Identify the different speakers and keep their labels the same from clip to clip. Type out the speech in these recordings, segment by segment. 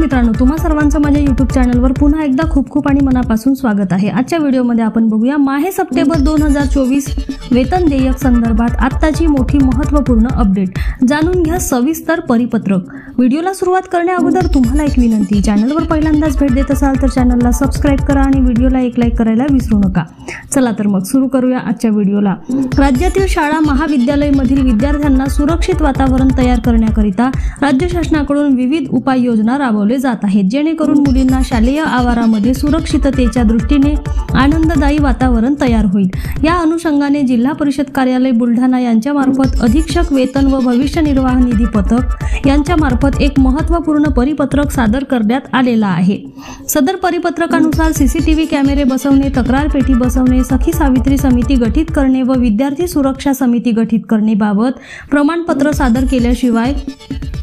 Speaker 1: मित्रांनो, तुम्हा सर्वांचं माझ्या YouTube चॅनलवर पुन्हा एकदा खूप खूप आणि मनापासून स्वागत आहे। आजच्या व्हिडिओमध्ये आपण बघूया माहे सप्टेंबर 2024 वेतन देयक संदर्भात आत्ताची मोठी महत्त्वपूर्ण अपडेट। जाणून घ्या सविस्तर परिपत्रक। व्हिडिओला सुरुवात करण्याअगोदर तुम्हाला एक विनंती, चॅनलवर पहिल्यांदाच भेट देत असाल तर चॅनलला सबस्क्राइब करा आणि व्हिडिओला एक लाईक करायला विसरू नका। चला तर मग सुरू करूया आजच्या व्हिडिओला। राज्यातील शाळा महाविद्यालयामधील विद्यार्थ्यांना सुरक्षित वातावरण तयार करण्याकरिता राज्य शासनाकडून विविध उपाययोजना राबवले जात आहेत, जेणेकरून मुलींना शालेय आवारामध्ये सुरक्षिततेच्या दृष्टीने आनंददायी वातावरण तयार होईल। या अनुषंगाने जिल्हा परिषद कार्यालय बुलढाणा यांच्या मार्फत अधीक्षक वेतन व भविष्य निर्वाह निधी पथक यांच्या मार्फत एक महत्त्वपूर्ण परिपत्रक सादर करण्यात आलेला आहे। सदर परिपत्रकानुसार सीसीटीव्ही कॅमेरे बसवणे, तक्रार पेटी बसवणे, सखी सावित्री समिती गठीत करणे व विद्यार्थी सुरक्षा समिती गठीत करण्याबाबत प्रमाणपत्र सादर केल्याशिवाय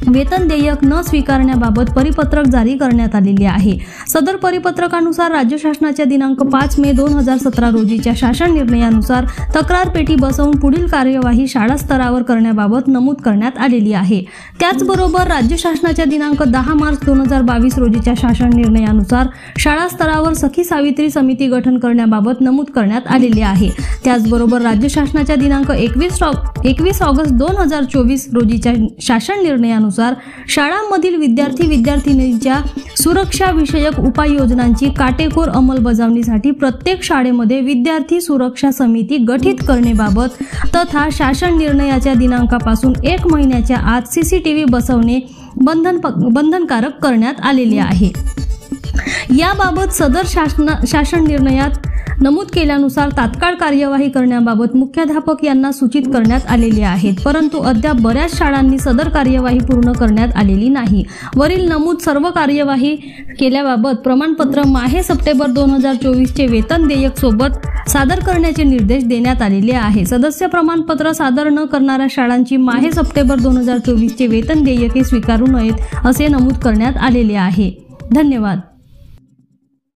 Speaker 1: वेतन देयक न स्वीकारण्याबाबत परिपत्रक जारी करण्यात आलेले आहे। सदर परिपत्रकानुसार राज्य शासनाच्या दिनांक 5 मे 2017 रोजीच्या शासन निर्णयानुसार तक्रार पेटी बसवून पुढील कार्यवाही शाळा स्तरावर करण्याबाबत नमूद करण्यात आलेली आहे। त्याचबरोबर राज्य शासनाच्या दिनांक 10 मार्च 2022 रोजीच्या शासन निर्णयानुसार शाळा स्तरावर सखी सावित्री समिती गठन करण्याबाबत नमूद करण्यात आलेले आहे। त्याचबरोबर राज्य शासनाच्या दिनांक 21 ऑगस्ट 2024 रोजीच्या शासन निर्णयानुसार शाळांमधील विद्यार्थी-विद्यार्थिनींच्या सुरक्षा विषयक उपाययोजनांची काटेकोर अंमलबजावणीसाठी प्रत्येक शाळेमध्ये विद्यार्थी सुरक्षा समिती गठीत करण्याबाबत तथा शासन निर्णयाच्या दिनांकापासून 1 महिन्याच्या आत सीसीटीव्ही बसवणे बंधनकारक करण्यात आलेले आहे। याबाबत सदर शासन निर्णयात नमूद केल्यानुसार तात्काळ कार्यवाही करण्याबाबत मुख्याध्यापक यांना सूचित करण्यात आलेले आहेत, परंतु अद्याप बऱ्याच शाळांनी सदर कार्यवाही पूर्ण करण्यात आलेली नाही। वरील नमूद सर्व कार्यवाही केल्याबाबत प्रमाणपत्र माहे सप्टेंबर 2024 चे वेतन देयक सोबत सादर करण्याचे निर्देश देण्यात आलेले आहे। सदस्य प्रमाणपत्र सादर न करणाऱ्या शाळांची माहे सप्टेंबर 2024 चे वेतन देयके स्वीकारू नयेत असे नमूद करण्यात आलेले आहे। धन्यवाद।